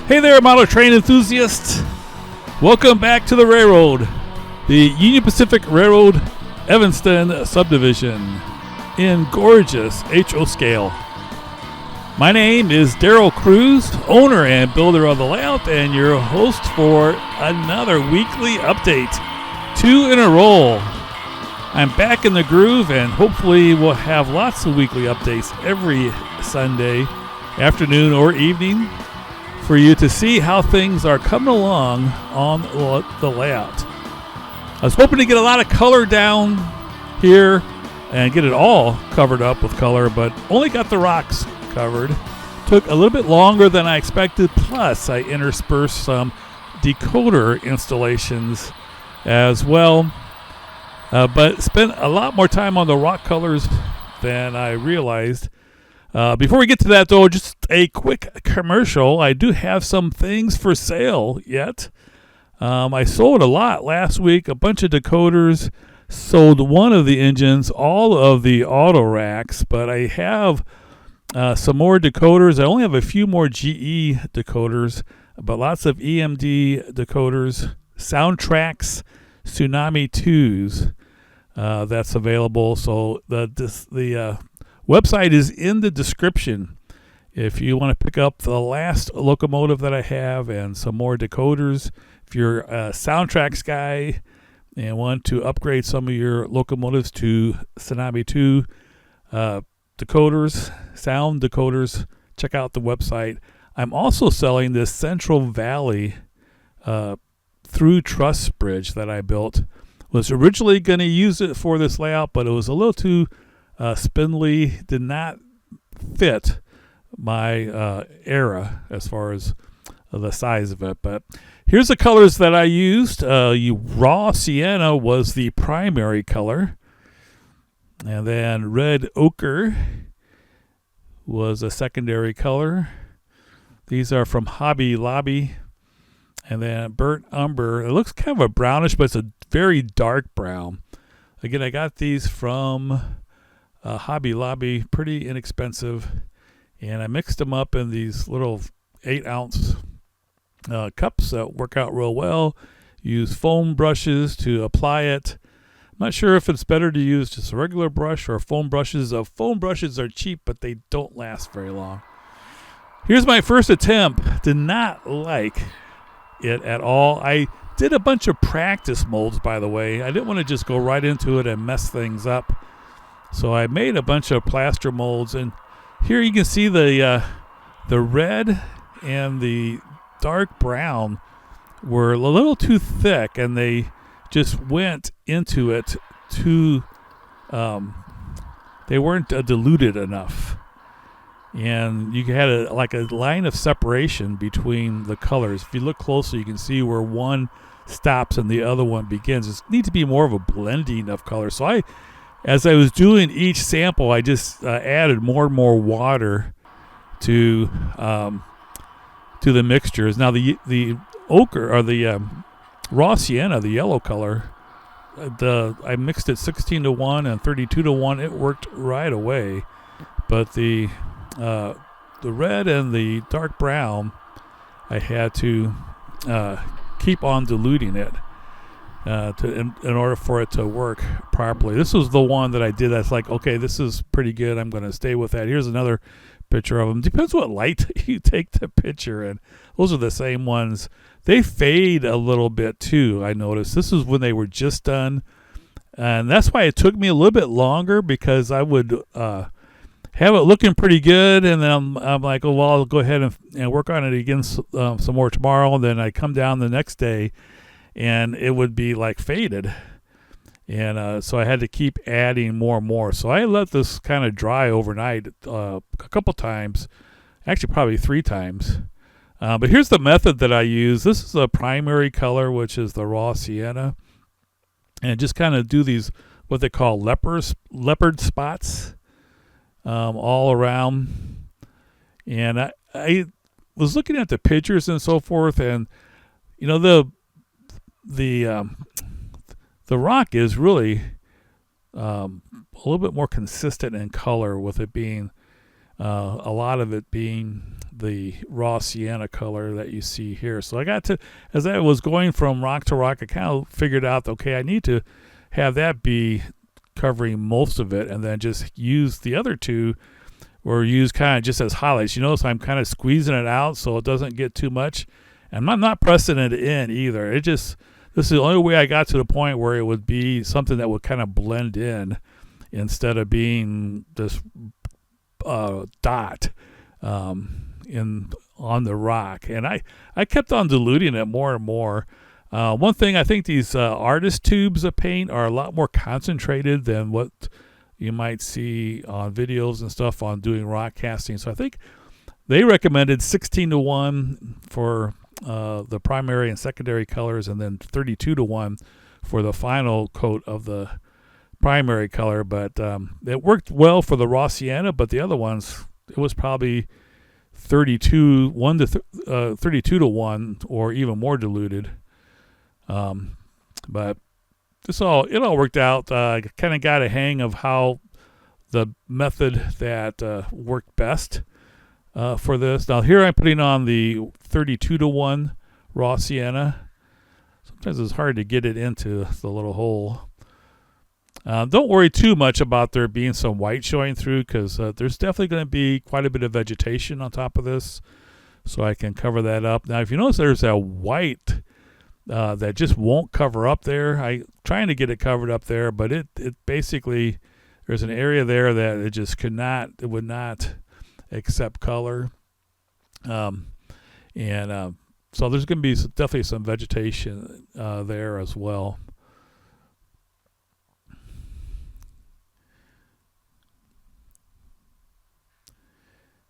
Hey there, model train enthusiasts. Welcome back to the railroad, the Union Pacific Railroad Evanston subdivision in gorgeous HO scale. My name is Daryl Cruz, owner and builder of the layout, and your host for another weekly update. 2 in a row. I'm back in the groove, and hopefully we'll have lots of weekly updates every Sunday afternoon or evening for you to see how things are coming along on the layout. I was hoping to get a lot of color down here and get it all covered up with color, but only got the rocks covered. Took a little bit longer than I expected, plus I interspersed some decoder installations as well, but spent a lot more time on the rock colors than I realized. Before we get to that, though, just a quick commercial. I do have some things for sale yet. I sold a lot last week, a bunch of decoders, sold one of the engines, all of the auto racks, but I have some more decoders. I only have a few more GE decoders, but lots of EMD decoders, Soundtraxx Tsunami 2s that's available. So the website is in the description if you want to pick up the last locomotive that I have and some more decoders. If you're a Soundtraxx guy and want to upgrade some of your locomotives to Tsunami 2 decoders, sound decoders, check out the website. I'm also selling this Central Valley through truss bridge that I built. Was originally going to use it for this layout, but it was a little too spindly, did not fit my era as far as the size of it. But here's the colors that I used. Raw sienna was the primary color, and then red ochre was a secondary color. These are from Hobby Lobby. And then burnt umber. It looks kind of a brownish, but it's a very dark brown. Again, I got these from Hobby Lobby, pretty inexpensive, and I mixed them up in these little 8-ounce cups that work out real well. Use foam brushes to apply it. I'm not sure if it's better to use just a regular brush or foam brushes. Foam brushes are cheap, but they don't last very long. Here's my first attempt. Did not like it at all. I did a bunch of practice molds, by the way. I didn't want to just go right into it and mess things up. So I made a bunch of plaster molds, and here you can see the red and the dark brown were a little too thick, and they just went into it too. They weren't diluted enough, and you had a line of separation between the colors. If you look closely, you can see where one stops and the other one begins. It needs to be more of a blending of colors. So as I was doing each sample, I just added more and more water to the mixtures. Now the ochre or the raw sienna, the yellow color, I mixed it 16-1 and 32-1. It worked right away, but the red and the dark brown, I had to keep on diluting it in order for it to work properly. This was the one that I did that's like, okay, this is pretty good. I'm going to stay with that. Here's another picture of them. Depends what light you take the picture in. Those are the same ones. They fade a little bit too, I noticed. This is when they were just done, and that's why it took me a little bit longer, because I would have it looking pretty good, and then I'm like, oh, well, I'll go ahead and work on it again some more tomorrow. And then I come down the next day, and it would be like faded. And so I had to keep adding more and more. So I let this kind of dry overnight a couple times, actually probably 3 times. But here's the method that I use. This is a primary color, which is the raw sienna. And just kind of do these, what they call leopard spots. All around, and I was looking at the pictures and so forth, and you know the rock is really a little bit more consistent in color, with it being a lot of it being the raw sienna color that you see here. So I got to, as I was going from rock to rock, I kind of figured out, okay, I need to have that be covering most of it, and then just use the other two, or use kind of just as highlights. You notice I'm kind of squeezing it out so it doesn't get too much, and I'm not pressing it in either. This is the only way I got to the point where it would be something that would kind of blend in instead of being this dot on the rock. And I kept on diluting it more and more. One thing, I think these artist tubes of paint are a lot more concentrated than what you might see on videos and stuff on doing rock casting. So I think they recommended 16:1 for the primary and secondary colors, and then 32:1 for the final coat of the primary color. But it worked well for the raw sienna, but the other ones, it was probably 32:1 or even more diluted. But it all worked out. I kind of got a hang of how the method that worked best for this. Now here I'm putting on the 32:1 raw sienna. Sometimes it's hard to get it into the little hole. Don't worry too much about there being some white showing through, because there's definitely going to be quite a bit of vegetation on top of this, so I can cover that up. Now if you notice, there's a white that just won't cover up there. I'm trying to get it covered up there, but it basically, there's an area there that it would not accept color. So there's going to be definitely some vegetation there as well.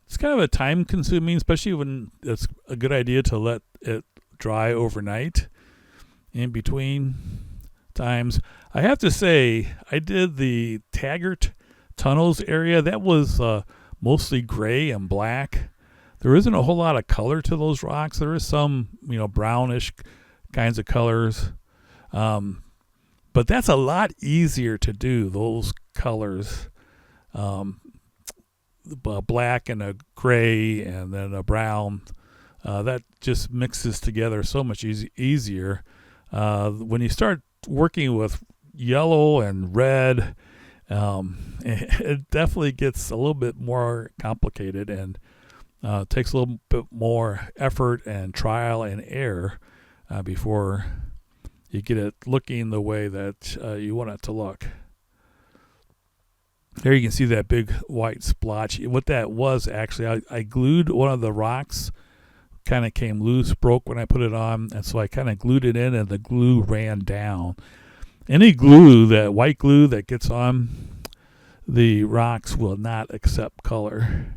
It's kind of a time consuming, especially when it's a good idea to let it dry overnight in between times. I have to say, I did the Taggart Tunnels area. That was mostly gray and black. There isn't a whole lot of color to those rocks. There is some, brownish kinds of colors. But that's a lot easier to do, those colors. Black and a gray and then a brown. That just mixes together so much easier. When you start working with yellow and red, it definitely gets a little bit more complicated, and takes a little bit more effort and trial and error before you get it looking the way that you want it to look. There you can see that big white splotch. What that was, actually, I glued one of the rocks, kind of came loose, broke when I put it on, and so I kind of glued it in, and the glue ran down. Any glue, that white glue that gets on the rocks, will not accept color.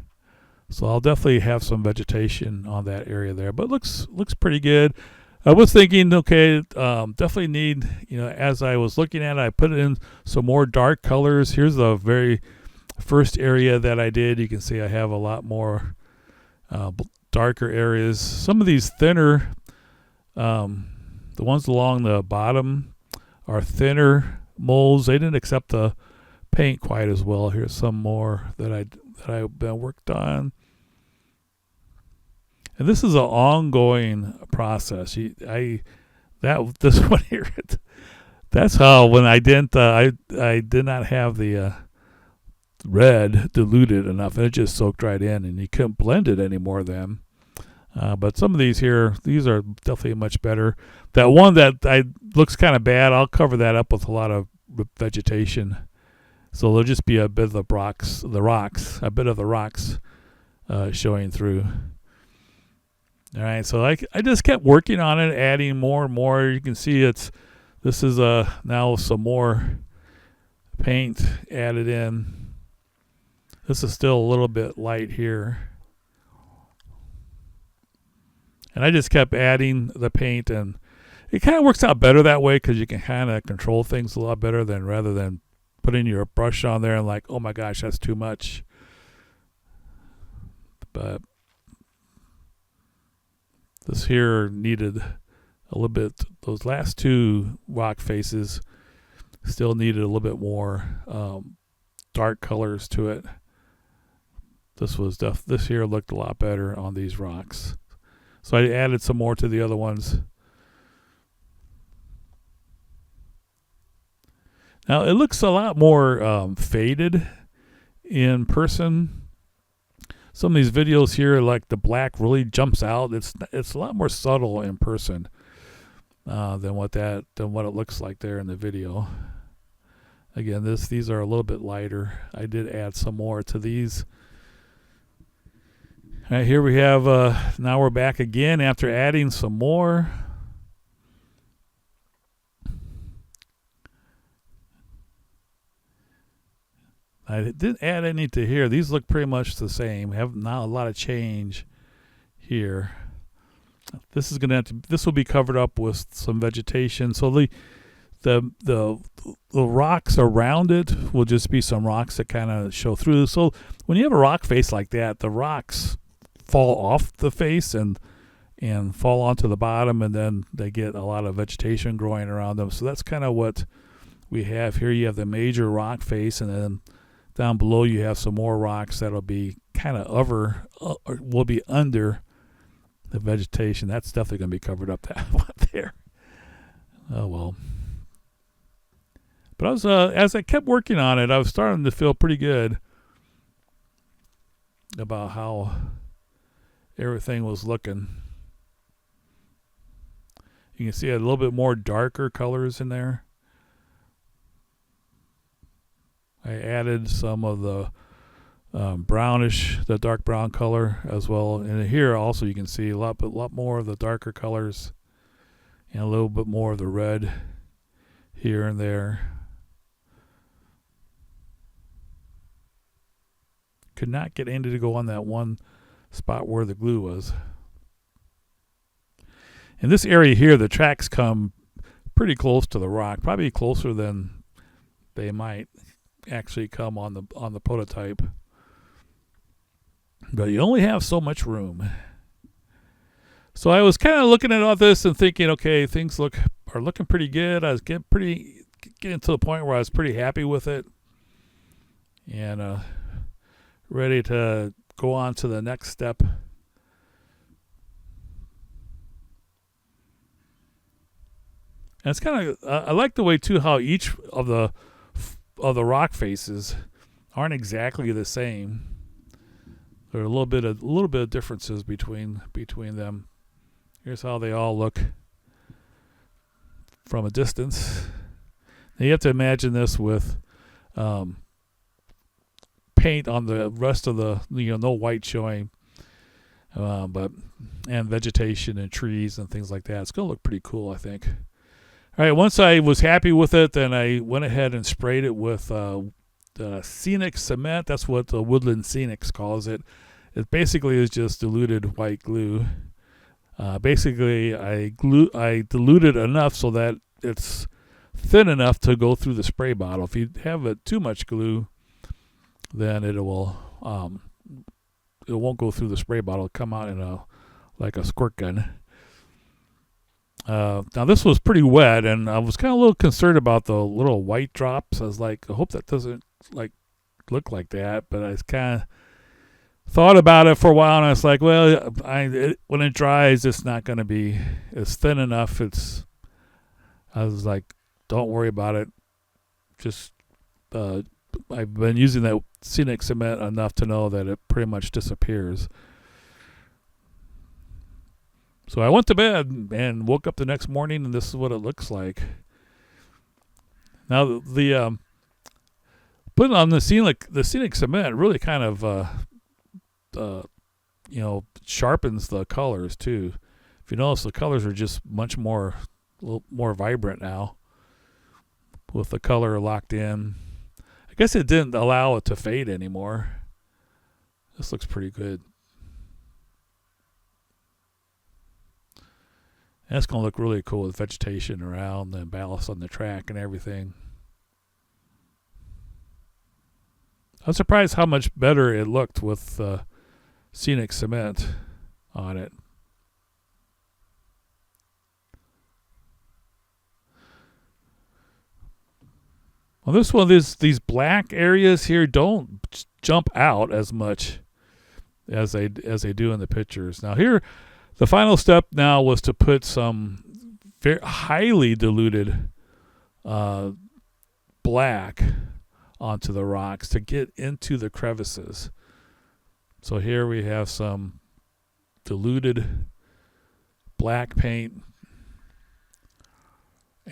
So I'll definitely have some vegetation on that area there, but looks pretty good. I was thinking, okay, definitely need, as I was looking at it, I put in some more dark colors. Here's the very first area that I did. You can see I have a lot more darker areas. Some of these thinner, the ones along the bottom are thinner molds. They didn't accept the paint quite as well. Here's some more that I've been worked on. And this is an ongoing process. This one here, that's how, when I did not have the red diluted enough, and it just soaked right in, and you couldn't blend it anymore then. But some of these here, these are definitely much better. That one that looks kind of bad, I'll cover that up with a lot of vegetation. So there'll just be a bit of the rocks showing through. All right, so I just kept working on it, adding more and more. You can see this is now some more paint added in. This is still a little bit light here. And I just kept adding the paint, and it kind of works out better that way, because you can kind of control things a lot better rather than putting your brush on there and like, oh my gosh, that's too much. But this here needed a little bit, those last two rock faces still needed a little bit more dark colors to it. this here looked a lot better on these rocks. So I added some more to the other ones. Now it looks a lot more faded in person. Some of these videos here, like the black really jumps out. It's a lot more subtle in person than what it looks like there in the video. Again, these are a little bit lighter. I did add some more to these. All right, here we have, now we're back again after adding some more. I didn't add any to here. These look pretty much the same. Have not a lot of change here. This will be covered up with some vegetation. So the rocks around it will just be some rocks that kind of show through. So when you have a rock face like that, the rocks fall off the face and fall onto the bottom, and then they get a lot of vegetation growing around them. So that's kind of what we have here. You have the major rock face, and then down below you have some more rocks that'll be kind of will be under the vegetation. That's definitely going to be covered up that one there. Oh well. But as I kept working on it, I was starting to feel pretty good about how everything was looking. You can see a little bit more darker colors in there. I added some of the brownish, the dark brown color as well. And here also you can see a lot more of the darker colors and a little bit more of the red here and there. Could not get Andy to go on that one spot where the glue was. In this area here, the tracks come pretty close to the rock, probably closer than they might actually come on the prototype. But you only have so much room. So I was kind of looking at all this and thinking, okay, things are looking pretty good. I was getting to the point where I was pretty happy with it, and ready to go on to the next step. And it's kind of I like the way too how each of the rock faces aren't exactly the same. There are a little bit of differences between them. Here's how they all look from a distance. Now you have to imagine this with paint on the rest of the, no white showing, and vegetation and trees and things like that. It's gonna look pretty cool, I think. All right, once I was happy with it, then I went ahead and sprayed it with the scenic cement. That's what the Woodland Scenics calls it. It basically is just diluted white glue. Basically, I diluted enough so that it's thin enough to go through the spray bottle. If you have too much glue, then it won't go through the spray bottle. It'll come out in like a squirt gun. Now this was pretty wet, and I was kind of a little concerned about the little white drops. I was like, I hope that doesn't look like that. But I kind of thought about it for a while, and I was like, well, when it dries, it's not going to be it's thin enough. I was like, don't worry about it. Just I've been using that scenic cement enough to know that it pretty much disappears. So I went to bed and woke up the next morning, and this is what it looks like. Now the putting on the scenic cement really kind of sharpens the colors too. If you notice, the colors are just a little more vibrant now with the color locked in. I guess it didn't allow it to fade anymore. This looks pretty good. That's going to look really cool with vegetation around and ballast on the track and everything. I'm surprised how much better it looked with scenic cement on it. Well, this one, these black areas here don't jump out as much as they do in the pictures. Now here, the final step now was to put some very highly diluted black onto the rocks to get into the crevices. So here we have some diluted black paint,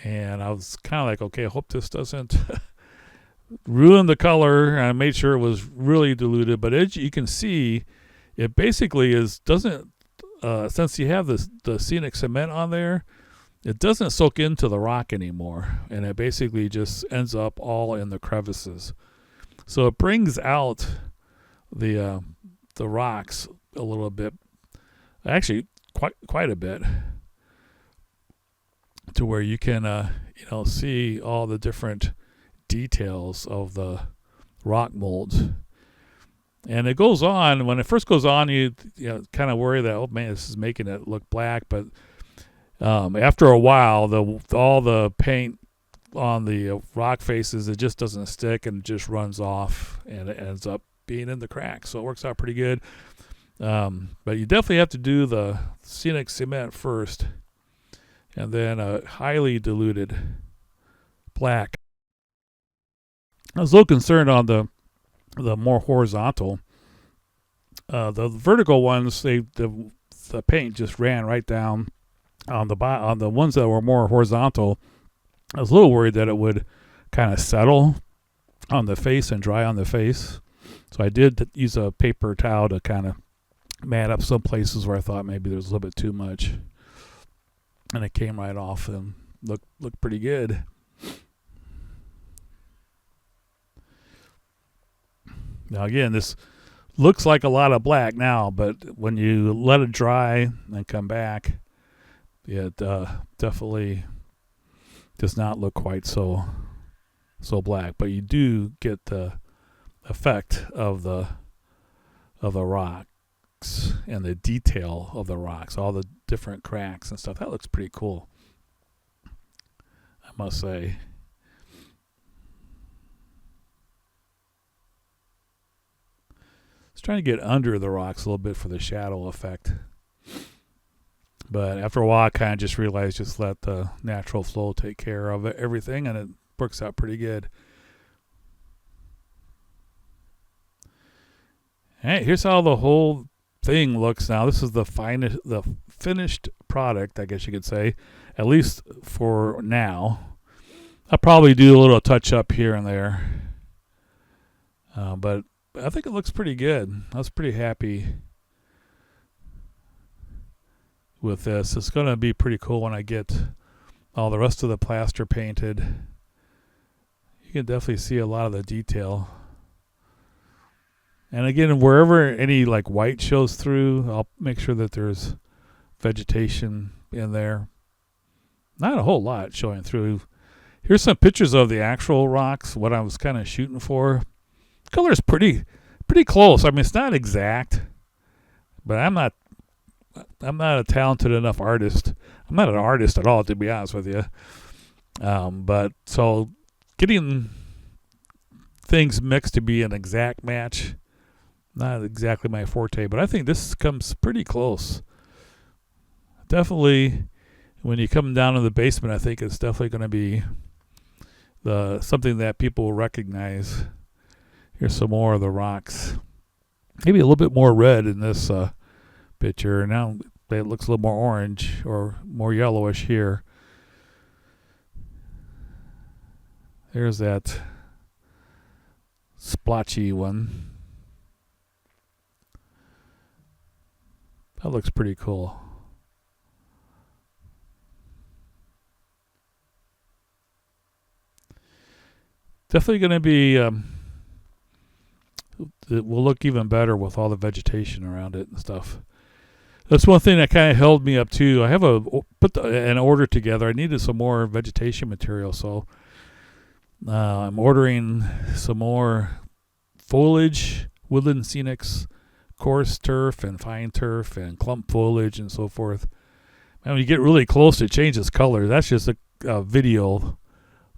and I was kind of like, okay, I hope this doesn't ruin the color. I made sure it was really diluted, but as you can see, it basically doesn't since you have the scenic cement on there, it doesn't soak into the rock anymore, and it basically just ends up all in the crevices. So it brings out the rocks a little bit, actually quite a bit, to where you can see all the different details of the rock molds. And it goes on. When it first goes on, you kind of worry that, oh man, this is making it look black. But after a while, all the paint on the rock faces, it just doesn't stick and just runs off, and it ends up being in the cracks. So it works out pretty good. But you definitely have to do the scenic cement first, and then a highly diluted black. I was a little concerned on the more horizontal. The vertical ones, the paint just ran right down on the ones that were more horizontal. I was a little worried that it would kind of settle on the face and dry on the face. So I did use a paper towel to kind of mat up some places where I thought maybe there was a little bit too much. And it came right off and looked pretty good. Now again, this looks like a lot of black now, but when you let it dry and come back, it definitely does not look quite so black. But you do get the effect of the rocks and the detail of the rocks, all the different cracks and stuff. That looks pretty cool, I must say. I was trying to get under the rocks a little bit for the shadow effect. But after a while, I kind of just realized just let the natural flow take care of everything, and it works out pretty good. All right, here's how the whole thing looks now. This is the finished product, I guess you could say, at least for now. I'll probably do a little touch up here and there. But I think it looks pretty good. I was pretty happy with this. It's going to be pretty cool when I get all the rest of the plaster painted. You can definitely see a lot of the detail. And again, wherever any like white shows through, I'll make sure that there's vegetation in there. Not a whole lot showing through. Here's some pictures of the actual rocks, what I was kind of shooting for. Color is pretty close. I mean, it's not exact, but I'm not a talented enough artist. I'm not an artist at all, to be honest with you. But so getting things mixed to be an exact match, not exactly my forte, but I think this comes pretty close. Definitely, when you come down to the basement, I think it's definitely going to be something that people will recognize. Here's some more of the rocks. Maybe a little bit more red in this picture. Now it looks a little more orange or more yellowish here. There's that splotchy one. That looks pretty cool. Definitely going to be... it will look even better with all the vegetation around it and stuff. That's one thing that kind of held me up too. I have put an order together. I needed some more vegetation material, so I'm ordering some more foliage, woodland scenics, coarse turf and fine turf and clump foliage and so forth. And when you get really close, it changes color. That's just a video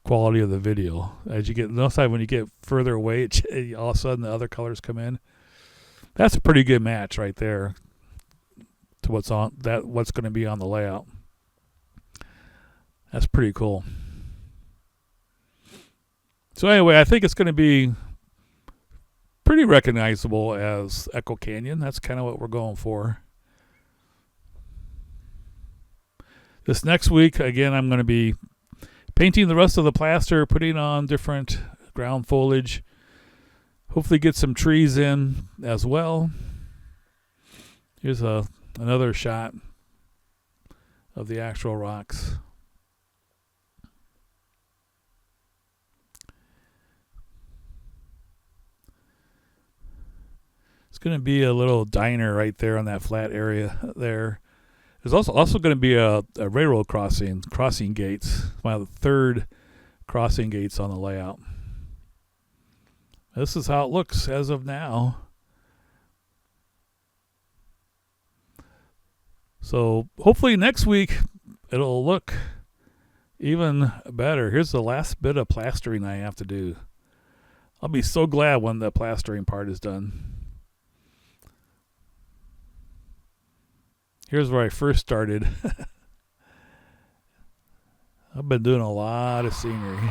quality of the video. As you get, notice when you get further away, all of a sudden the other colors come in. That's a pretty good match right there to what's going to be on the layout. That's pretty cool. So anyway, I think it's going to be pretty recognizable as Echo Canyon. That's kind of what we're going for. This next week, again, I'm going to be painting the rest of the plaster, putting on different ground foliage. Hopefully get some trees in as well. Here's another shot of the actual rocks. It's going to be a little diner right there on that flat area there. There's also going to be a railroad crossing gates. My third crossing gates on the layout. This is how it looks as of now. So hopefully next week it'll look even better. Here's the last bit of plastering I have to do. I'll be so glad when the plastering part is done. Here's where I first started. I've been doing a lot of scenery.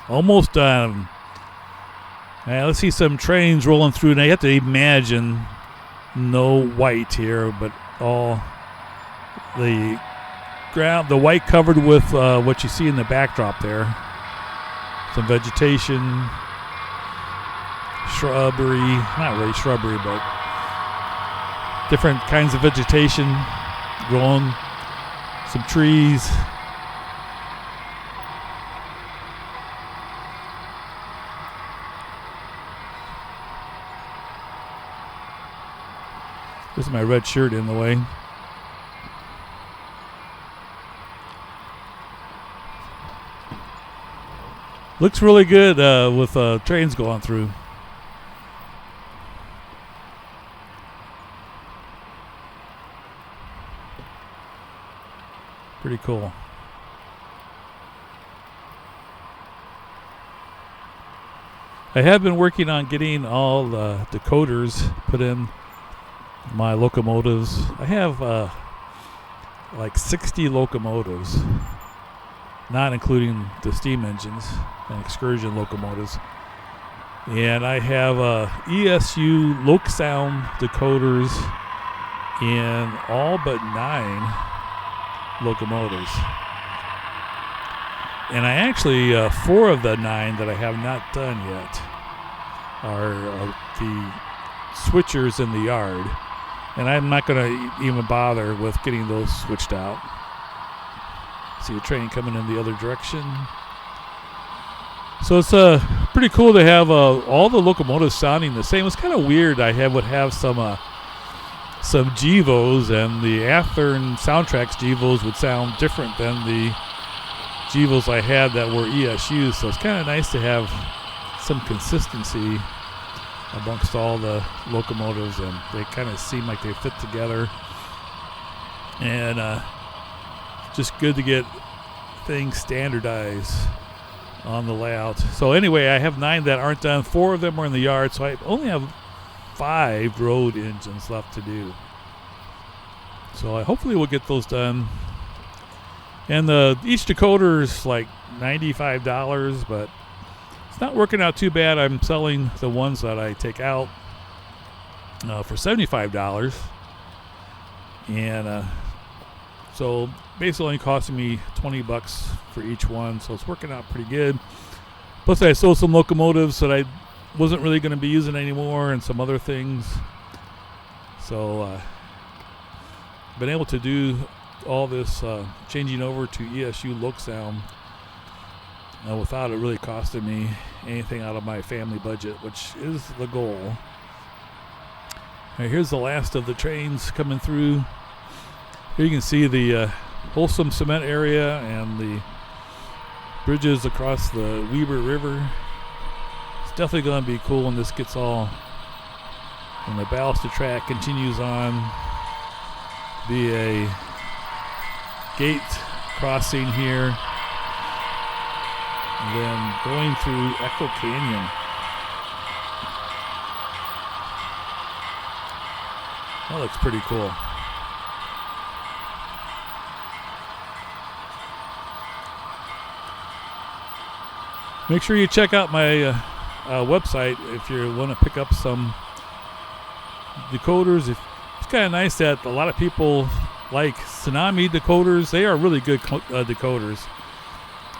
Almost done. Now, let's see some trains rolling through. Now you have to imagine no white here, but all the ground, the white covered with what you see in the backdrop there. Some vegetation, shrubbery, not really shrubbery, but different kinds of vegetation growing, some trees. There's my red shirt in the way. Looks really good with trains going through. Pretty cool. I have been working on getting all the decoders put in my locomotives. I have like 60 locomotives, not including the steam engines and excursion locomotives. And I have ESU Loc Sound decoders in all but 9 locomotives. And I actually, 4 of the 9 that I have not done yet are the switchers in the yard. And I'm not going to even bother with getting those switched out. See a train coming in the other direction. So it's pretty cool to have all the locomotives sounding the same. It's kind of weird. I would have some Gevos, and the Athearn Soundtraxx Gevos would sound different than the Gevos I had that were ESUs. So it's kind of nice to have some consistency amongst all the locomotives, and they kind of seem like they fit together. And just good to get things standardized on the layout. So anyway, I have 9 that aren't done. 4 of them are in the yard, so I only have 5 road engines left to do. So hopefully we'll get those done. And each decoder is like $95, but it's not working out too bad. I'm selling the ones that I take out for $75. And so basically only costing me $20 for each one. So it's working out pretty good. Plus I sold some locomotives that I wasn't really going to be using anymore, and some other things. So been able to do all this changing over to ESU Loc Sound without it really costing me anything out of my family budget, which is the goal. All right, here's the last of the trains coming through. Here you can see the Wholesome Cement area and the bridges across the Weber River. It's definitely going to be cool when this gets all, when the ballasted track continues on, be a gate crossing here, and then going through Echo Canyon. That looks pretty cool. Make sure you check out my website if you want to pick up some decoders. It's kind of nice that a lot of people like Tsunami decoders. They are really good decoders.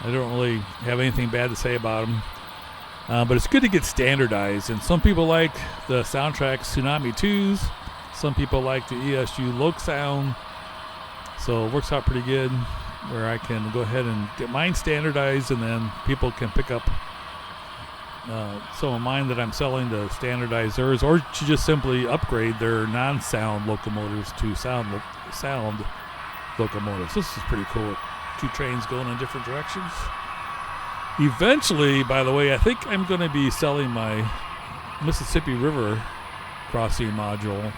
I don't really have anything bad to say about them. But it's good to get standardized. And some people like the Soundtraxx Tsunami 2s. Some people like the ESU Loc Sound. So it works out pretty good where I can go ahead and get mine standardized, and then people can pick up some of mine that I'm selling to standardize theirs, or to just simply upgrade their non-sound locomotives to sound locomotives. This is pretty cool. Two trains going in different directions. Eventually, by the way, I think I'm going to be selling my Mississippi River crossing module.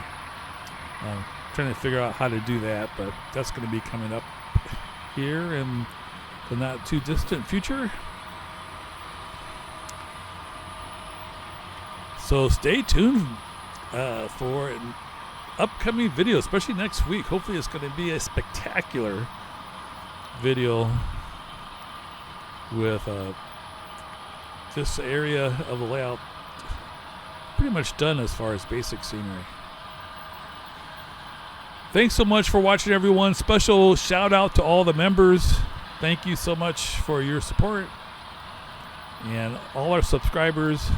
I'm trying to figure out how to do that, but that's going to be coming up here in the not too distant future. So stay tuned for an upcoming video, especially next week. Hopefully it's going to be a spectacular video with this area of the layout pretty much done as far as basic scenery. Thanks so much for watching, everyone. Special shout out to all the members. Thank you so much for your support. And all our subscribers.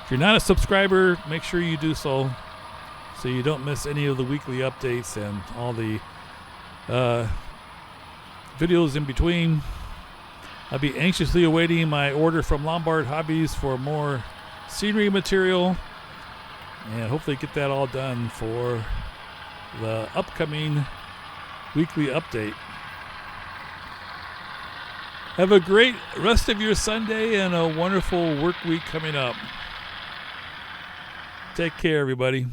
If you're not a subscriber, make sure you do so you don't miss any of the weekly updates and all the videos in between. I'll be anxiously awaiting my order from Lombard Hobbies for more scenery material, and hopefully get that all done for the upcoming weekly update. Have a great rest of your Sunday and a wonderful work week coming up. Take care, everybody.